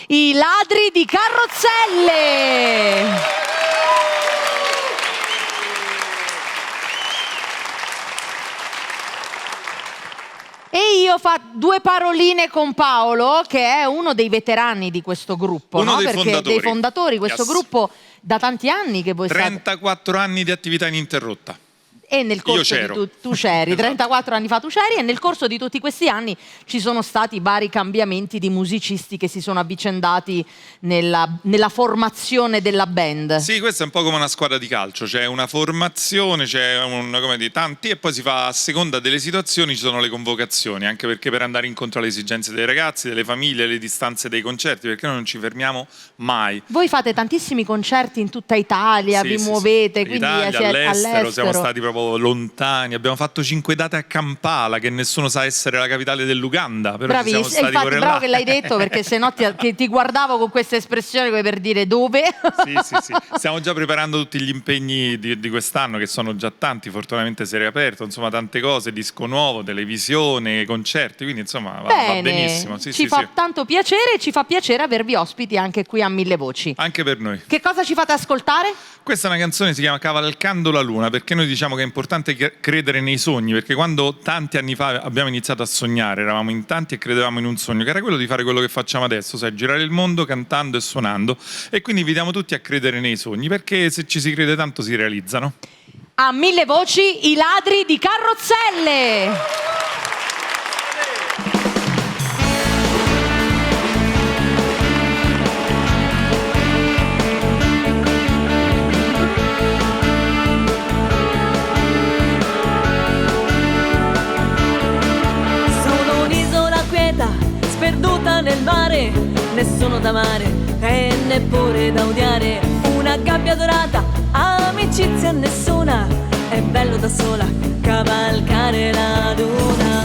I ladri di carrozzelle. E io fa due paroline con Paolo, che è uno dei veterani di questo gruppo, uno no? dei Perché fondatori. dei fondatori, questo gruppo da tanti anni che voi 34 anni di attività ininterrotta. E nel corso tu c'eri, 34 anni fa tu c'eri, e nel corso di tutti questi anni ci sono stati vari cambiamenti di musicisti che si sono avvicendati nella formazione della band. Sì, questa è un po' come una squadra di calcio, c'è una formazione, c'è tanti, e poi si fa a seconda delle situazioni, ci sono le convocazioni, anche perché per andare incontro alle esigenze dei ragazzi, delle famiglie, le distanze dei concerti, perché noi non ci fermiamo mai. Voi fate tantissimi concerti in tutta Italia, vi muovete, quindi Italia, all'estero, siamo stati proprio lontani, abbiamo fatto 5 date a Kampala, che nessuno sa essere la capitale dell'Uganda, però bravissimo, siamo stati infatti bravo che l'hai detto, perché sennò ti guardavo con questa espressione come per dire dove. Sì. Stiamo già preparando tutti gli impegni di quest'anno, che sono già tanti, fortunatamente si è riaperto, insomma tante cose, disco nuovo, televisione, concerti, quindi insomma va benissimo. Ci fa tanto piacere, e ci fa piacere avervi ospiti anche qui a Mille Voci. Anche per noi. Che cosa ci fate ascoltare? Questa è una canzone che si chiama Cavalcando la Luna, perché noi diciamo che è importante credere nei sogni, perché quando tanti anni fa abbiamo iniziato a sognare, eravamo in tanti e credevamo in un sogno, che era quello di fare quello che facciamo adesso, sai, girare il mondo cantando e suonando, e quindi invitiamo tutti a credere nei sogni, perché se ci si crede tanto si realizzano. A Mille Voci, i ladri di carrozzelle. Sperduta nel mare, nessuno da amare e neppure da odiare. Una gabbia dorata, amicizia nessuna, è bello da sola cavalcare la luna.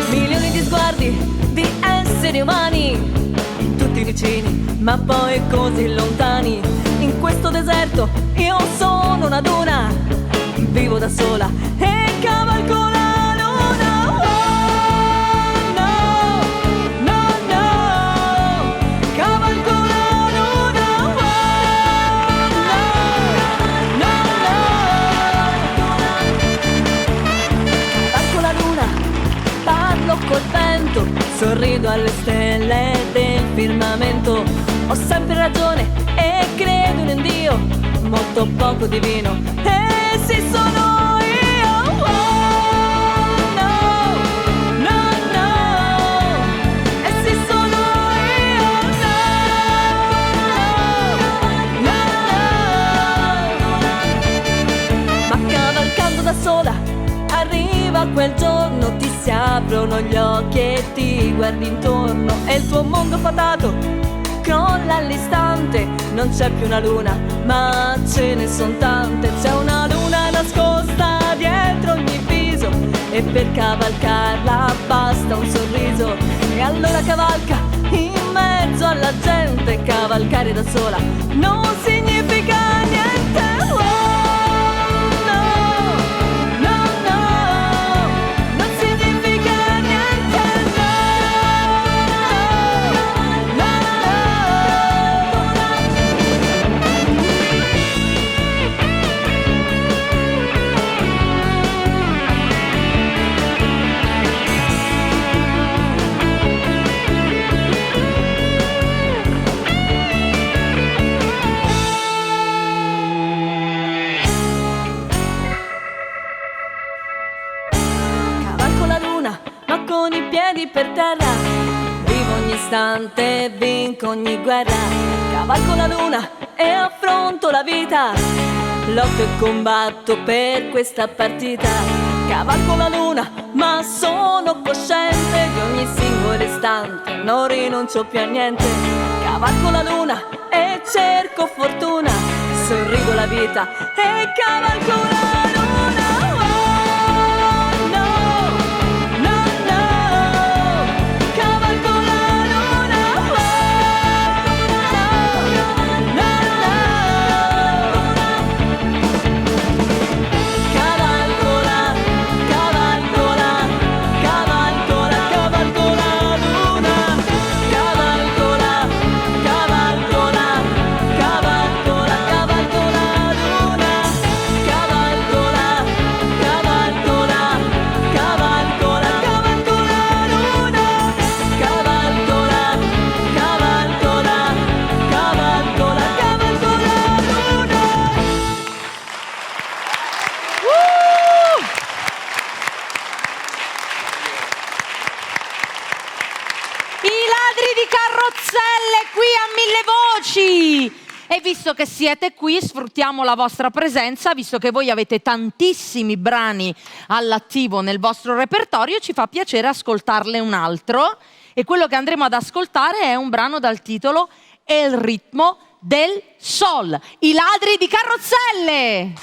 Milioni di sguardi, di esseri umani, tutti vicini ma poi così lontani. In questo deserto io sono una duna, vivo da sola e cavalco la luna. Oh, no, cavalco la luna. Oh, no. Cavalco la luna, parlo col vento, sorrido alle stelle del firmamento. Ho sempre ragione e credo in un Dio molto poco divino. Sì, sono io. Oh, no. E sì, sono io. No. Ma cavalcando da sola arriva quel giorno, ti si aprono gli occhi e ti guardi intorno, e il tuo mondo fatato crolla all'istante. Non c'è più una luna, ma ce ne son tante. C'è una luna nascosta dietro ogni viso, e per cavalcarla basta un sorriso. E allora cavalca in mezzo alla gente. Cavalcare da sola non significa niente. Oh, no, non significa niente. Con i piedi per terra, vivo ogni istante, vinco ogni guerra. Cavalco la luna e affronto la vita, lotto e combatto per questa partita. Cavalco la luna, ma sono cosciente di ogni singolo istante, non rinuncio più a niente. Cavalco la luna e cerco fortuna, sorrido la vita e cavalco la luna. Cavalco ladri di carrozzelle qui a Mille Voci! E visto che siete qui, sfruttiamo la vostra presenza, visto che voi avete tantissimi brani all'attivo nel vostro repertorio, ci fa piacere ascoltarle un altro. E quello che andremo ad ascoltare è un brano dal titolo El ritmo del sol, i ladri di carrozzelle!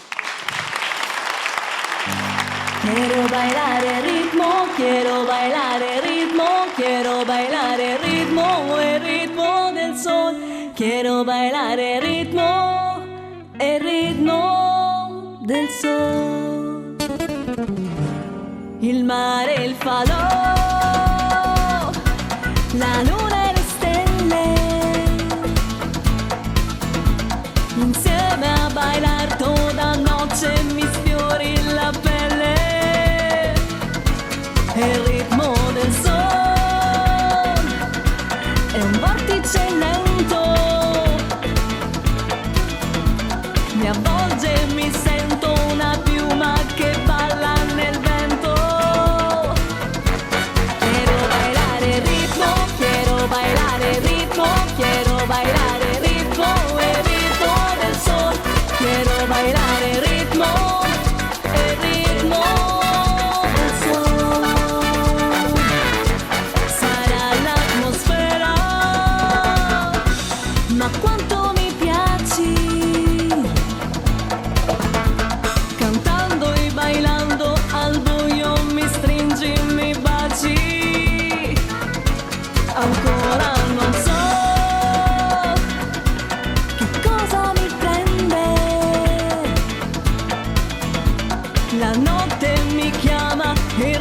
Quiero bailar el ritmo, quiero bailar el ritmo, quiero bailar el ritmo del sol. Quiero bailar el ritmo del sol. Il mare, il falò, la luna e le stelle, insieme a bailar toda noche mi sfiori la pelle. Il ritmo del sol è un vortice lento, mi avvolge e mi sento una piuma che balla nel vento. Quiero bailar el ritmo, quiero bailar el ritmo, quiero bailar el ritmo del sol. Quiero bailar el ritmo del sol. Sarà l'atmosfera, ma quanto mi piaci, cantando e bailando al buio mi stringi, mi baci. Ancora non so che cosa mi prende, la notte mi chiama, il